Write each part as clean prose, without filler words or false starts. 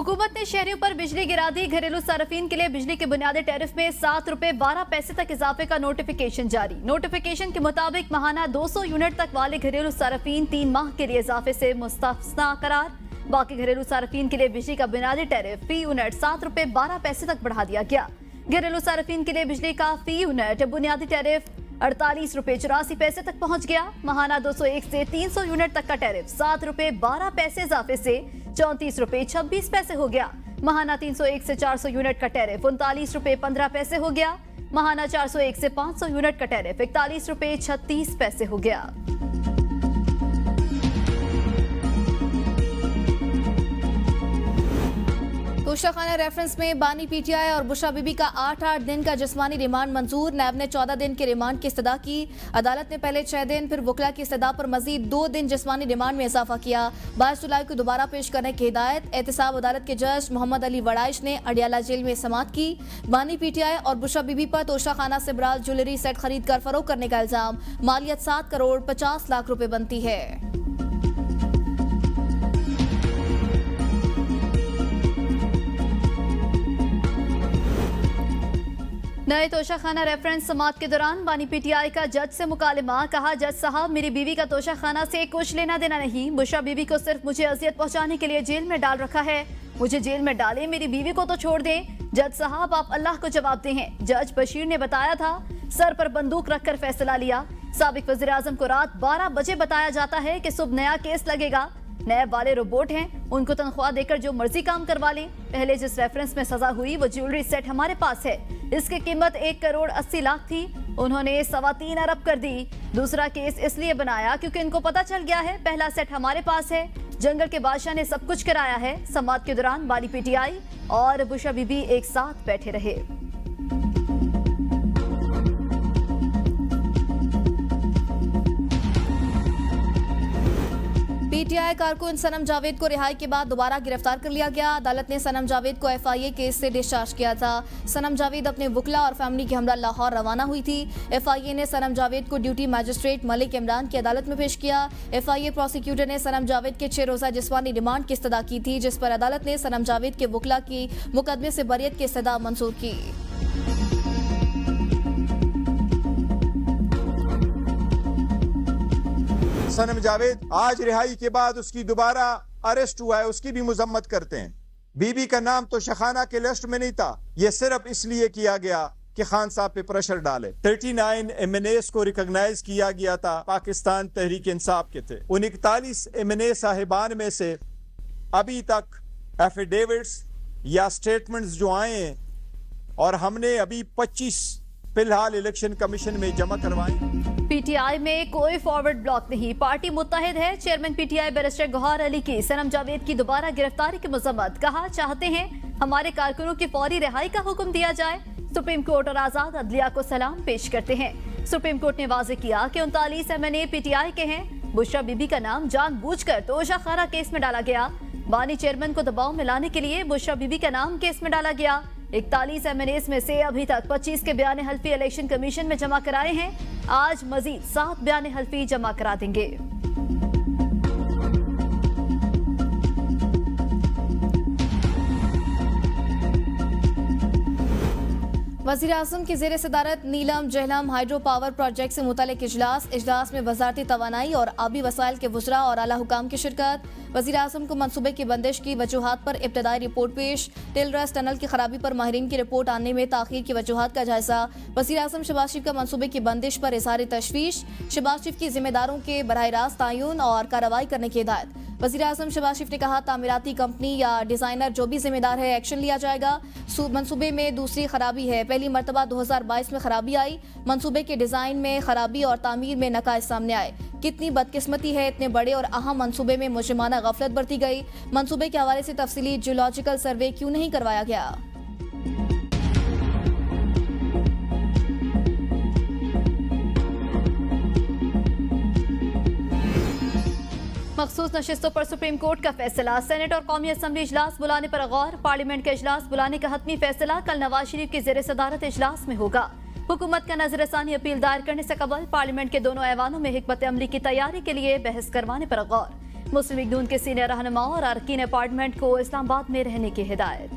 हुकूमत ने शहरियों पर बिजली गिरा दी। घरेलू सार्फिन के लिए बिजली के बुनियादी टैरिफ में 7 रुपए 12 पैसे तक इजाफे का नोटिफिकेशन जारी। नोटिफिकेशन के मुताबिक माहाना 200 यूनिट तक वाले घरेलू सार्फिन 3 माह के लिए इजाफे से मुस्तस्ना करार। बाकी घरेलू सार्फिन के लिए बिजली का बुनियादी टैरिफ फी यूनिट 7 रुपए 12 पैसे तक बढ़ा दिया गया। घरेलू सार्फिन के लिए बिजली का फी यूनिट बुनियादी टैरिफ 48 रुपए 84 पैसे तक पहुंच गया। माहाना 201 से 300 यूनिट तक का टैरिफ 7 रुपए 12 पैसे इजाफे से 34 रुपए 26 पैसे हो गया। माहाना 301 से 400 यूनिट का टैरिफ 39 रुपए 15 पैसे हो गया। माहाना 401 से 500 यूनिट का टैरिफ 41 रुपए 36 पैसे हो गया। तोशाखाना रेफरेंस में बानी पीटीआई और बुशरा बीबी का 8-8 दिन का जिस्मानी रिमांड मंजूर। नैब ने 14 दिन के रिमांड की इस्तदा की। अदालत ने पहले 6 दिन फिर वकला की इस्तदा पर मजीद 2 दिन जिस्मानी रिमांड में इजाफा किया। 22 जुलाई को दोबारा पेश करने की हिदायत। एहतसाब अदालत के जज मोहम्मद अली वड़ाइश ने अडियाला जेल में समाअत की। बानी पीटीआई और बुशरा बीबी पर तोशाखाना से बराल ज्वेलरी सेट खरीद कर फरोख्त करने का इल्जाम। मालियत 7 करोड़ 50 लाख रुपए बनती है। नए तोशाखाना रेफरेंस समाअत के दौरान बानी पीटीआई का जज से मुकालमा। कहा, जज साहब मेरी बीवी का तोशाखाना से कुछ लेना देना नहीं। बुशरा बीवी को सिर्फ मुझे अजियत पहुंचाने के लिए जेल में डाल रखा है। मुझे जेल में डाले, मेरी बीवी को तो छोड़ दें। जज साहब आप अल्लाह को जवाब दे हैं। जज बशीर ने बताया था, सर पर बंदूक रखकर फैसला लिया। साबिक वज़ीर आज़म को रात 12 बजे बताया जाता है कि सुबह नया केस लगेगा। नैब वाले रोबोट हैं, उनको तनख्वाह देकर जो मर्जी काम करवा लें। पहले जिस रेफरेंस में सजा हुई वो ज्वेलरी सेट हमारे पास है। इसकी कीमत 1 करोड़ 80 लाख थी, उन्होंने 3.25 अरब कर दी। दूसरा केस इसलिए बनाया क्योंकि इनको पता चल गया है पहला सेट हमारे पास है। जंगल के बादशाह ने सब कुछ कराया है। समाअत के दौरान बानी पीटीआई और बुशरा बीबी एक साथ बैठे रहे। पीटीआई कारकुन सनम जावेद को रिहाई के बाद दोबारा गिरफ्तार कर लिया गया। अदालत ने सनम जावेद को एफआईए केस से डिस्चार्ज किया था। सनम जावेद अपने वकला और फैमिली के हमरा लाहौर रवाना हुई थी। एफआईए ने सनम जावेद को ड्यूटी मजिस्ट्रेट मलिक इमरान की अदालत में पेश किया। एफआईए प्रोसिक्यूटर ने सनम जावेद के 6 रोजा जिस्मानी रिमांड की इस्तदा की थी, जिस पर अदालत ने सनम जावेद के वकला की मुकदमे से बरियत की इस्तदा मंजूर की। सनम जावेद आज रिहाई के बाद उसकी दोबारा अरेस्ट हुआ है, उसकी भी मजम्मत करते हैं। बीबी का नाम तो शखाना के लिस्ट में नहीं था, ये सिर्फ इसलिए किया गया कि खान साहब पे प्रेशर डाले। 39 MNAs को रिकॉग्नाइज किया गया था, पाकिस्तान तहरीक इंसाफ के थे। उन 41 MNA साहिबान में से अभी तक एफिडेविट्स या स्टेटमेंट्स जो आए हैं और हमने अभी 25 फिलहाल इलेक्शन कमीशन में जमा करवाए। पीटीआई में कोई फॉरवर्ड ब्लॉक नहीं, पार्टी मुत्तहिद है। Chairman PTI barrister Gohar Ali की सनम जावेद की दोबारा गिरफ्तारी की मजम्मत। कहा, चाहते हैं हमारे कारकुनों की फौरी रिहाई का हुक्म दिया जाए। सुप्रीम कोर्ट और आजाद अदलिया को सलाम पेश करते हैं। सुप्रीम कोर्ट ने वाजे किया कि 39 MNA पीटीआई के हैं। बुशरा बीबी का नाम जानबूझकर तोशाखाना केस में डाला गया। बानी चेयरमैन को दबाव में लाने के लिए बुशरा बीबी का नाम केस में डाला गया। 41 MNAs में से अभी तक 25 के बयान हल्फी इलेक्शन कमीशन में जमा कराए हैं। आज मजीद 7 बयान हल्फी जमा करा देंगे। वज़ीर आज़म की ज़ेर सदारत नीलम जहलम हाइड्रो पावर प्रोजेक्ट से मुतालिक इजलास में वजारती तवानाई और आबी वसाइल के वज़रा और आला हुकाम की शिरकत। वज़ीर आज़म को मनसूबे की बंदिश की वजूहात पर इब्तदाई रिपोर्ट पेश। टिलरस टनल की खराबी पर माहिरीन की रिपोर्ट आने में ताख़ीर की वजूहात का जायजा। वज़ीर आज़म शहबाज शरीफ का मनसूबे की बंदिश पर इज़हार तशवीश। शहबाज शरीफ की जिम्मेदारों के बराह रास्त तयन और कार्रवाई करने की हिदायत। वज़ीर आज़म शहबाज शरीफ ने कहा, तामीराती कंपनी या डिज़ाइनर जो भी जिम्मेदार है एक्शन लिया जाएगा। मनसूबे में दूसरी खराबी है, पहली मरतबा 2022 में खराबी आई। मनसूबे के डिज़ाइन में खराबी और तामीर में नकाइस सामने आए। कितनी बदकिस्मती है, इतने बड़े और अहम मनसूबे में मुजरिमाना गफलत बरती गई। मनसूबे के हवाले से तफसीली जियोलॉजिकल सर्वे क्यों नहीं करवाया गया। मखसूस नशिस्तों पर सुप्रीम कोर्ट का फैसला। सेनेट और कौमी असम्बली इजलास बुलाने पर गौर। पार्लियामेंट का इजलास बुलाने का हतमी फैसला कल नवाज शरीफ की ज़ेर सदारत इजलास में होगा। हुकूमत का नजरसानी अपील दायर करने से कबल पार्लियामेंट के दोनों ऐवानों में हिकमत अमली की तैयारी के लिए बहस करवाने पर गौर। मुस्लिम लीग नून के सीनियर रहनुमा और अरकीन अपार्टमेंट को इस्लामाबाद में रहने की हिदायत।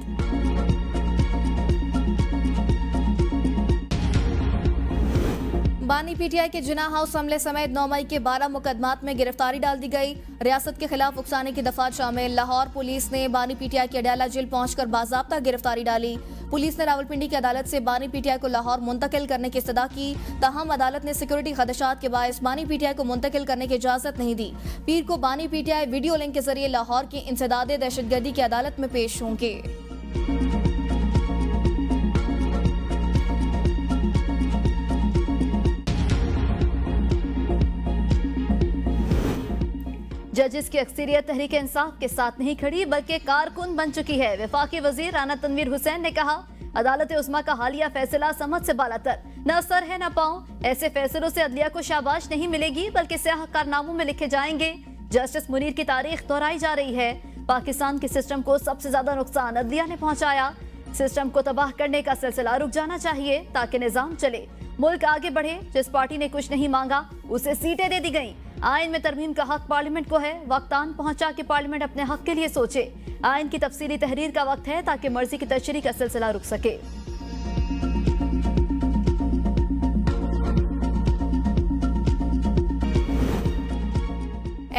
बानी पीटीआई के जिना हाउस हमले समेत 9 मई के 12 मुकदमात में गिरफ्तारी डाल दी गई। रियासत के खिलाफ उकसाने की दफात शामिल। लाहौर पुलिस ने बानी पीटीआई की अडयाला जेल पहुंचकर बाजाब्ता गिरफ्तारी डाली। पुलिस ने रावलपिंडी की अदालत से बानी पीटीआई को लाहौर मुंतकिल करने की इस्तदा की, ताहम अदालत ने सिक्योरिटी खदशात के बायस बानी पीटीआई को मुंतकिल करने की इजाजत नहीं दी। पीर को बानी पीटीआई वीडियो लिंक के जरिए लाहौर की इंसदादे दहशतगर्दी की अदालत में पेश होंगे। जजेस की अक्सरियत तहरीक इंसाफ के साथ नहीं खड़ी बल्कि कारकुन बन चुकी है। वफाकी वजीर राना तनवीर हुसैन ने कहा, अदालत उस्मा का हालिया फैसला समझ से बालातर, न सर है न पांव। ऐसे फैसलों से अदलिया को शाबाश नहीं मिलेगी बल्कि स्याह कारनामों में लिखे जाएंगे। जस्टिस मुनीर की तारीख दोहराई जा रही है। पाकिस्तान के सिस्टम को सबसे ज्यादा नुकसान अदलिया ने पहुंचाया। सिस्टम को तबाह करने का सिलसिला रुक जाना चाहिए ताकि निजाम चले, मुल्क आगे बढ़े। जिस पार्टी ने कुछ नहीं मांगा उसे सीटें दे दी गई। आइन में तरमीम का हक पार्लियामेंट को है, वक्तान पहुंचा कि पार्लियामेंट अपने हक के लिए सोचे। आइन की तफसीली तहरीर का वक्त है ताकि मर्जी की तशरीह का सिलसिला रुक सके।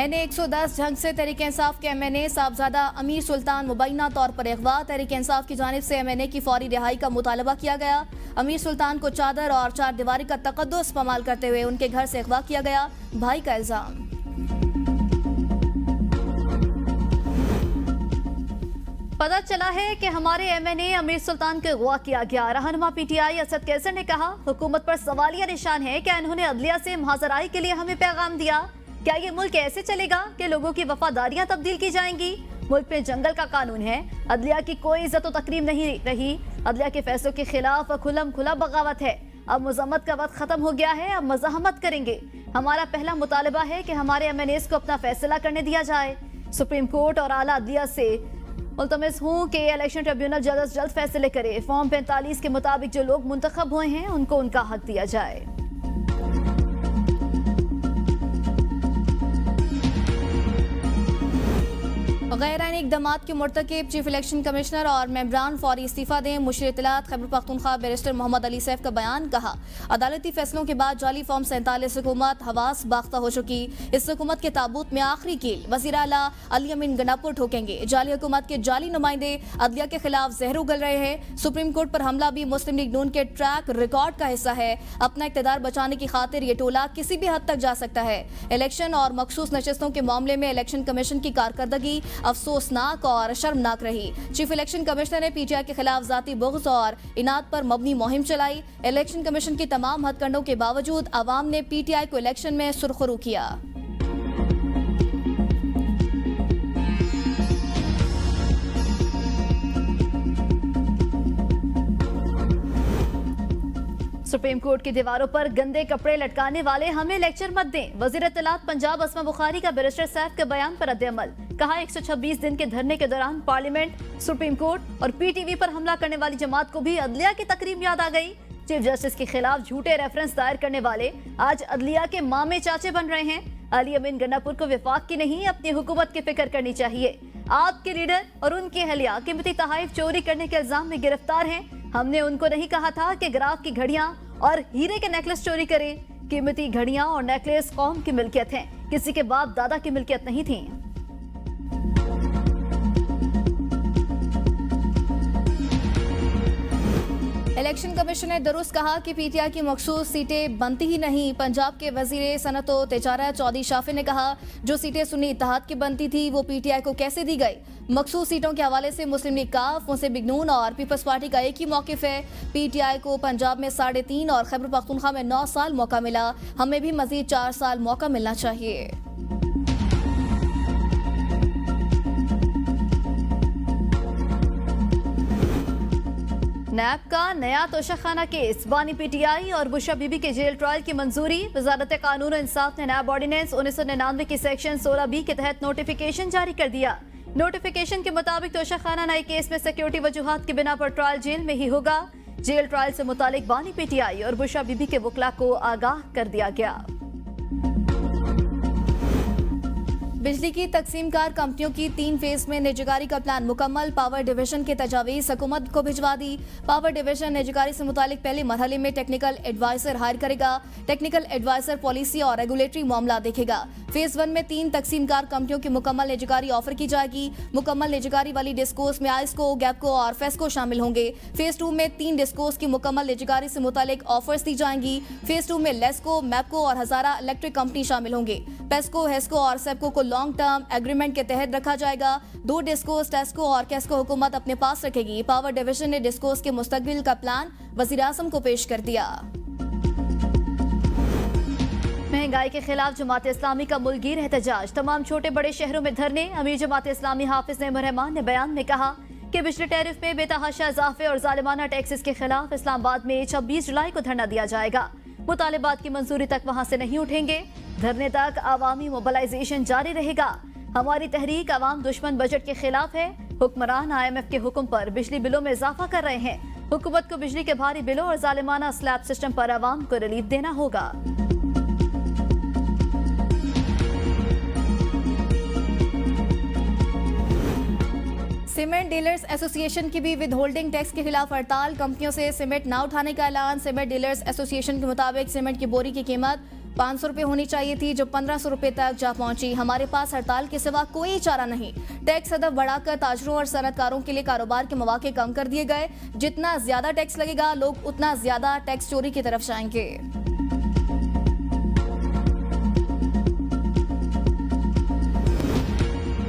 NA 110 जंग से तहरीक इंसाफ के MNA साहबजादा अमीर सुल्तान मुबैना तौर पर अगवा। तहरीक इंसाफ की जानिब से MNA की फौरी रिहाई का मुतालबा किया गया। अमीर सुल्तान को चादर और चार दीवारी का तकद्दुस इस्तेमाल करते हुए उनके घर से अगवा किया गया। भाई का इल्जाम। पता चला है कि हमारे MNA अमीर सुल्तान को अगवा किया गया। रहनुमा PTI असद कैसर ने कहा, हुकूमत पर सवालिया निशान है कि इन्होंने अदलिया से मुहाजराई के लिए हमें पैगाम दिया। क्या ये मुल्क ऐसे चलेगा कि लोगों की वफादारियां तब्दील की जाएंगी? मुल्क में जंगल का कानून है, अदलिया की कोई इज्जत तकरीम नहीं रही। अदलिया के फैसलों के खिलाफ खुलम खुला बगावत है। अब मुजम्मत का वक्त खत्म हो गया है, अब मज़ाहमत करेंगे। हमारा पहला मुतालबा है कि हमारे MNAs को अपना फैसला करने दिया जाए। सुप्रीम कोर्ट और आला अदलिया से मुल्तमस हूँ कि इलेक्शन ट्रिब्यूनल जल्द से जल्द फैसले करे। फॉर्म 45 के मुताबिक जो लोग मुंतखब हुए हैं उनको उनका हक दिया जाए। गैर आईनी इक़दामात के मुर्तकिब चीफ इलेक्शन कमिश्नर और मेंबरान फौरी इस्तीफा दें। मुशीर इत्तलात खैबर पख्तूनख्वा बैरिस्टर मोहम्मद अली सैफ का बयान। कहा, अदालती फैसलों के बाद जाली फॉर्म 47 हुकूमत हवास बाख्ता हो चुकी। इस हुकूमत के ताबूत में आखिरी कील वज़ीर आला अली अमीन गन्नापुर ठोकेंगे। जाली हुकूमत के जाली नुमाइंदे अदलिया के खिलाफ जहर उगल रहे हैं। सुप्रीम कोर्ट पर हमला भी मुस्लिम लीग नून के ट्रैक रिकॉर्ड का हिस्सा है। अपना इक़्तिदार बचाने की खातिर ये टोला किसी भी हद तक जा सकता है। इलेक्शन और मखसूस नशस्तों के मामले में इलेक्शन कमीशन की कारकर्दगी अफसोसनाक और शर्मनाक रही। चीफ इलेक्शन कमिश्नर ने PTI के खिलाफ जाती बुग़्ज़ और इनाद पर मबनी मुहिम चलाई। इलेक्शन कमीशन की तमाम हथकंडों के बावजूद अवाम ने PTI को इलेक्शन में सुरखरू किया। सुप्रीम कोर्ट की दीवारों पर गंदे कपड़े लटकाने वाले हमें लेक्चर मत दें। वजीर इत्तलात पंजाब अस्मा बुखारी का बैरिस्टर सैफ के बयान पर रद्द-ए-अमल। कहा, 126 दिन के धरने के दौरान पार्लियामेंट, सुप्रीम कोर्ट और PTV पर हमला करने वाली जमात को भी अदलिया की तकरीम याद आ गई। चीफ जस्टिस के खिलाफ झूठे रेफरेंस दायर करने वाले आज अदलिया के मामे चाचे बन रहे हैं। अली अमीन गन्नापुर को विफाक की नहीं अपनी हुकूमत की फिक्र करनी चाहिए। आपके लीडर और उनकी अहलिया कीमती तहाइफ चोरी करने के इल्जाम में गिरफ्तार हैं। हमने उनको नहीं कहा था कि ग्राफ की घड़ियां और हीरे के नेकलेस चोरी करें। कीमती घड़ियां और नेकलेस कौम की मिल्कियत हैं, किसी के बाप दादा की मिल्कियत नहीं थी। इलेक्शन कमीशन ने दुरुस्त कहा कि PTI की मखसूस सीटें बनती ही नहीं। पंजाब के वजीर सनत व तिजारत चौधरी शाफी ने कहा, जो सीटें सुन्नी इत्तेहाद की बनती थी वो PTI को कैसे दी गई। मखसूस सीटों के हवाले से मुस्लिम लीग काफ, मुस्लिम लीग नून और पीपल्स पार्टी का एक ही मौकिफ है। PTI को पंजाब में 3.5 और खैबर पख्तूनख्वा में 9 साल मौका मिला, हमें भी मजीद 4 साल मौका मिलना चाहिए। नैब का नया तोशाखाना केस, बानी PTI और बुशरा बीबी के जेल ट्रायल की मंजूरी। वजारत कानून और इंसाफ ने नैब ऑर्डिनेंस 1999 की सेक्शन 16B के तहत नोटिफिकेशन जारी कर दिया। नोटिफिकेशन के मुताबिक तोशाखाना नए केस में सिक्योरिटी वजूहात की बिना पर ट्रायल जेल में ही होगा। जेल ट्रायल से मुतालिक बानी PTI और बुशरा बीबी के वकला को आगाह कर दिया गया। बिजली की तकसीमकार कंपनियों की 3 फेज में निजीकारी का प्लान मुकम्मल। पावर डिवीजन के तजावीज़ हुकूमत को भिजवा दी। पावर डिवीजन निजीकारी से मुतालिक पहले मरहले में टेक्निकल एडवाइजर हायर करेगा। टेक्निकल एडवाइजर पॉलिसी और रेगुलेटरी मामला देखेगा। फेज 1 में 3 तकसीमकार कंपनियों की मुकम्मल निजीकारी ऑफर की जाएगी। मुकम्मल निजीकारी वाली डिस्कोस में आइस्को, गैपको और फेस्को शामिल होंगे। फेज 2 में 3 डिस्कोस की मुकम्मल निजीकारी से मुतालिक ऑफर्स दी जाएंगी। फेज 2 में लेस्को, मैपको और हजारा इलेक्ट्रिक कंपनी शामिल होंगे। पेस्को, हेस्को और सेप्को को लॉन्ग टर्म एग्रीमेंट के तहत रखा जाएगा। 2 डिस्कोस टेस्को और कैस्को हुकूमत अपने पास रखेगी। पावर डिवीजन ने डिस्कोस के मुस्तकबिल का प्लान वज़ीर आज़म को पेश कर दिया। महंगाई के खिलाफ जमात इस्लामी का मुल्कीर एहतजाज। तमाम छोटे बड़े शहरों में धरने। अमीर जमात इस्लामी हाफिज नईमुर रहमान ने बयान में कहा कि बिजली टैरिफ में बेतहाशा इजाफे और जालिमाना टैक्सेस के खिलाफ इस्लामाबाद में 26 जुलाई को धरना दिया जाएगा। मुतालिबात की मंजूरी तक वहां से नहीं उठेंगे। धरने तक अवामी मोबिलाइजेशन जारी रहेगा। हमारी तहरीक अवाम दुश्मन बजट के खिलाफ है। हुक्मरान IMF के हुक्म पर बिजली बिलों में इजाफा कर रहे हैं। हुकूमत को बिजली के भारी बिलों और जालिमाना स्लैब सिस्टम पर अवाम को रिलीफ देना होगा। सीमेंट डीलर्स एसोसिएशन की भी विद होल्डिंग टैक्स के खिलाफ हड़ताल। कंपनियों से सीमेंट न उठाने का ऐलान। सीमेंट डीलर्स एसोसिएशन के मुताबिक सीमेंट की बोरी की कीमत 500 रुपये होनी चाहिए थी, जो 1500 रुपये तक जा पहुंची। हमारे पास हड़ताल के सिवा कोई चारा नहीं। टैक्स हदफ बढ़ाकर ताजरों और सनतकारों के लिए कारोबार के मौके कम कर दिए गए। जितना ज्यादा टैक्स लगेगा, लोग उतना ज्यादा टैक्स चोरी की तरफ जाएंगे।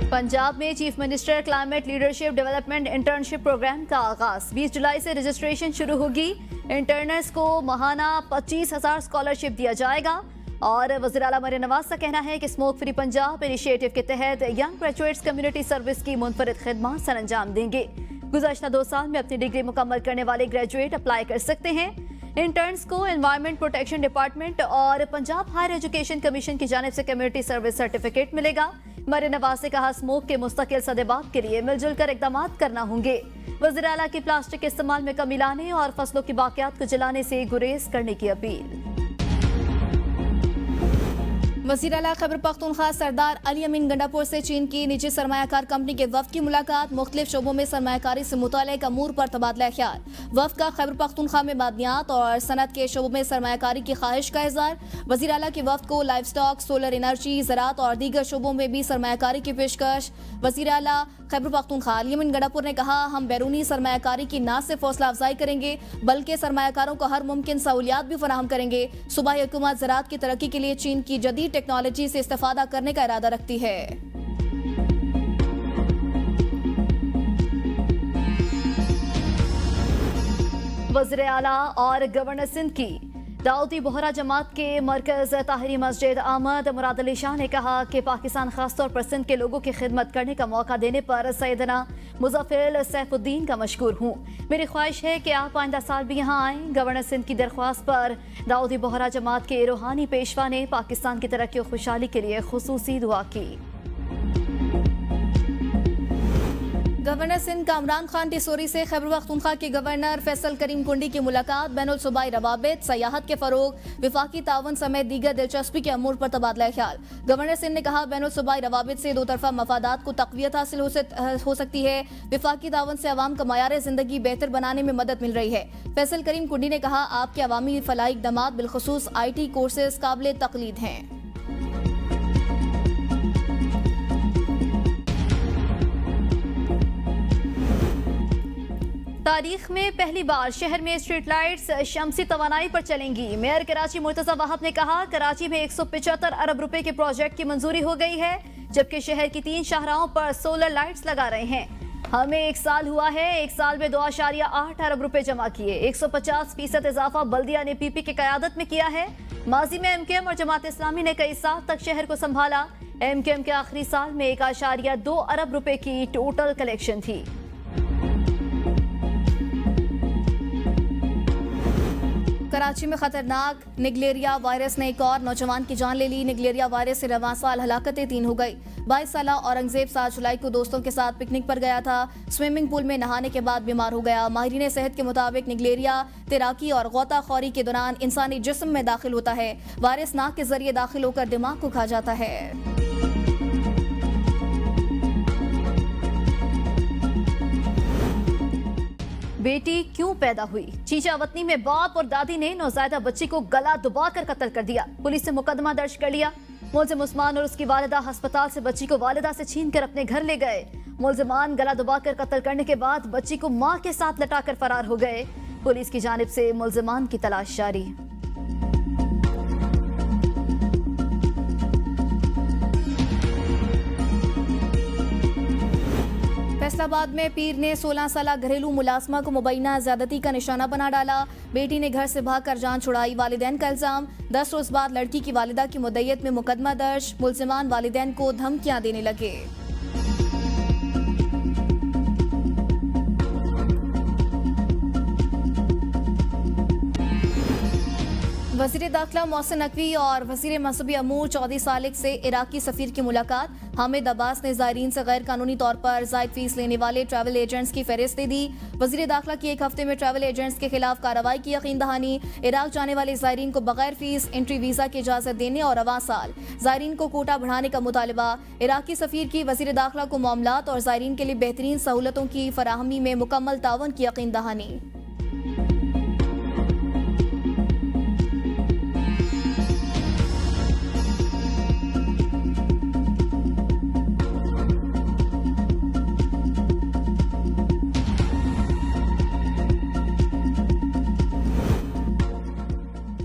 पंजाब में chief minister climate leadership development internship programme का आगाज। 20 जुलाई से रजिस्ट्रेशन शुरू होगी। इंटर्नर्स को माहाना 25,000 स्कॉलरशिप दिया जाएगा। और वज़ीर आला मरियम नवाज का कहना है कि स्मोक फ्री पंजाब इनिशिएटिव के तहत यंग ग्रेजुएट्स कम्युनिटी सर्विस की मुनफरिद खिदमत सर अंजाम देंगे। गुज़श्ता 2 साल में अपनी डिग्री मुकम्मल करने वाले ग्रेजुएट अप्लाई कर सकते हैं। इंटर्न्स को एनवायरमेंट प्रोटेक्शन डिपार्टमेंट और पंजाब हायर एजुकेशन कमीशन की जानिब से कम्युनिटी सर्विस सर्टिफिकेट मिलेगा। मरियम नवाज ने कहा स्मोक के मुस्तकिल सदेबात के लिए मिलजुल कर इकदाम करना होंगे। वज़ीर आला की प्लास्टिक के इस्तेमाल में कमी लाने और फसलों की बाकियात को जलाने से गुरेज करने की अपील। वज़ीर आला खैबर पख्तूनख्वा सरदार अली अमीन गंडापुर से चीन की निजी सरमायाकार कंपनी के वफ़द की मुलाकात। मुख्तलिफ शोबों में सरमायाकारी से मुताल्लिक़ अमूर पर तबादला ख्याल। वफ़द का खैबर पख्तूनख्वा में मादनियात और सनत के शोबों में सरमायाकारी की ख्वाहिश का इज़हार। वज़ीर आला के वफ़द को लाइफ स्टॉक, सोलर एनर्जी, ज़राअत और दीगर शोबों में भी सरमायाकारी की पेशकश। वज़ीर आला खैबर पख्तूनख्वा अली अमीन गंडापुर ने कहा हम बैरूनी सरमायाकारी की न सिर्फ हौसला अफजाई करेंगे बल्कि सरमायाकारों को हर मुमकिन सहूलियात भी फराहम करेंगे। सूबाई हुकूमत ज़राअत की तरक्की के लिए चीन की जदीद टेक्नोलॉजी से इस्तेफादा करने का इरादा रखती है। वज़ीर आला और गवर्नर सिंध की दाऊदी बोहरा जमात के मरकज ताहिरी मस्जिद आमद मुराद अली शाह ने कहा कि पाकिस्तान खासतौर पर सिंध के लोगों की खिदमत करने का मौका देने पर सैयदना मुज़फ़्फ़र सैफुद्दीन का मशकूर हूँ। मेरी ख्वाहिश है कि आप आइंदा साल भी यहाँ आएँ। गवर्नर सिंध की दरख्वास्त पर दाऊदी बोहरा जमात के रूहानी पेशवा ने पाकिस्तान की तरक्की और खुशहाली के लिए खुसूसी दुआ की। गवर्नर सिंध कामरान खान टिसोरी से खैबर पख्तूनख्वा के गवर्नर फैसल करीम कुंडी की मुलाकात। बैनुल सूबाई रवाबित, सयाहत के फरोग, विफाकी तावन समेत दीगर दिलचस्पी के अमूर पर तबादला ख्याल। गवर्नर सिंध ने कहा बैनुल सूबाई रवाबित से 2 तरफा मफादात को तक़वियत हासिल हो सकती है। विफाकी तावन से अवाम का मयार जिंदगी बेहतर बनाने में मदद मिल रही है। फैसल करीम कुंडी ने कहा आपके अवामी फलाही इक़दामात बिलखुसूस IT कोर्सेज काबिल तक़लीद हैं। तारीख में पहली बार शहर में स्ट्रीट लाइट्स शमसी तवानाई पर चलेंगी। मेयर कराची मुर्तज़ा वाहब ने कहा कराची में 175 अरब रुपए के प्रोजेक्ट की मंजूरी हो गई है, जबकि शहर की 3 शाहराहों पर सोलर लाइट्स लगा रहे हैं। हमें 1 साल हुआ है, 1 साल में 2.8 अरब रुपए जमा किए। 150% इजाफा बल्दिया ने PP की क़यादत में किया है। माजी में MKM और जमात इस्लामी ने कई साल तक शहर को संभाला। MKM के आखिरी साल में 1.2 अरब रुपए की टोटल कलेक्शन थी। कराची में खतरनाक निगलेरिया वायरस ने एक और नौजवान की जान ले ली। निगलेरिया वायरस से रवां साल हलाकतें 3 हो गई। 22 साल औरंगजेब 7 जुलाई को दोस्तों के साथ पिकनिक पर गया था। स्विमिंग पूल में नहाने के बाद बीमार हो गया। माहिरीन सेहत के मुताबिक निगलेरिया तैराकी और गोताखोरी के दौरान इंसानी जिस्म में दाखिल होता है। वायरस नाक के जरिए दाखिल होकर दिमाग को खा जाता है। बेटी क्यों पैदा हुई? चीचा वतनी में बाप और दादी ने नौज़ायदा बच्ची को गला दबाकर कत्ल कर दिया। पुलिस ने मुकदमा दर्ज कर लिया। मुलजिम उस्मान और उसकी वालिदा अस्पताल से बच्ची को वालिदा से छीनकर अपने घर ले गए। मुलजिमान गला दबाकर कत्ल करने के बाद बच्ची को मां के साथ लटाकर फरार हो गए। पुलिस की जानिब से मुलजिमान की तलाश जारी। फैसलाबाद में पीर ने 16 साल घरेलू मुलाजमा को मुबैना ज्यादती का निशाना बना डाला। बेटी ने घर से भागकर जान छुड़ाई, वालिदैन का इल्जाम। 10 रोज बाद लड़की की वालिदा की मुद्दयत में मुकदमा दर्ज। मुलजिमान वालिदैन को धमकियां देने लगे। वजीर दाखिला मोहसिन नकवी और वजीर मजहबी अमूर चौधरी सालिक से इराकी सफीर की मुलाकात। हामिद अब्बास ने ज़ायरीन से गैर कानूनी तौर पर जायद फीस लेने वाले ट्रैवल एजेंट्स की फहरिस्तें दी। वजीर दाखिला की एक हफ्ते में ट्रैवल एजेंट्स के खिलाफ कार्रवाई की यकीन दहानी। इराक जाने वाले ज़ायरीन को बगैर फीस एंट्री वीज़ा की इजाज़त देने और रवां साल ज़ायरीन को कोटा बढ़ाने का मुतालबा। इराकी सफीर की वजीर दाखिला को मामलात और ज़ायरीन के लिए बेहतरीन सहूलतों की फराहमी में मुकम्मल तावन की यकीन दहानी।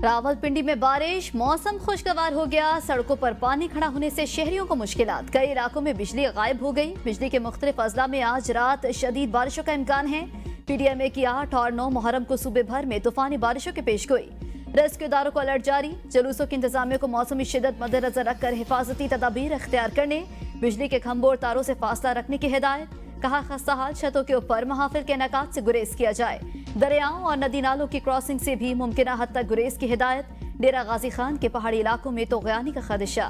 रावलपिंडी में बारिश, मौसम खुशगवार हो गया। सड़कों पर पानी खड़ा होने से शहरियों को मुश्किलात। कई इलाकों में बिजली गायब हो गई। बिजली के मुख्तलिफ अजला में आज रात शदीद बारिशों का इम्कान है। PDMA की 8 और 9 मुहर्रम को सूबे भर में तूफानी बारिशों की पेशगोई। रेस्क्यू इदारों को अलर्ट जारी। जुलूसों की इंतजामिया को मौसमी शिद्दत मद्देनजर रखकर हिफाजती तदाबीर इख्तियार करने, बिजली के खंभों और तारों से फासला रखने की हिदायत। कहा खस्ता हाल छतों के ऊपर महाफिल के इनेकात से गुरेज किया जाए। दरियाओं और नदी नालों की क्रॉसिंग से भी मुमकिन हद तक गुरेज की हिदायत। डेरा गाजी खान के पहाड़ी इलाकों में तोग़यानी का खदशा।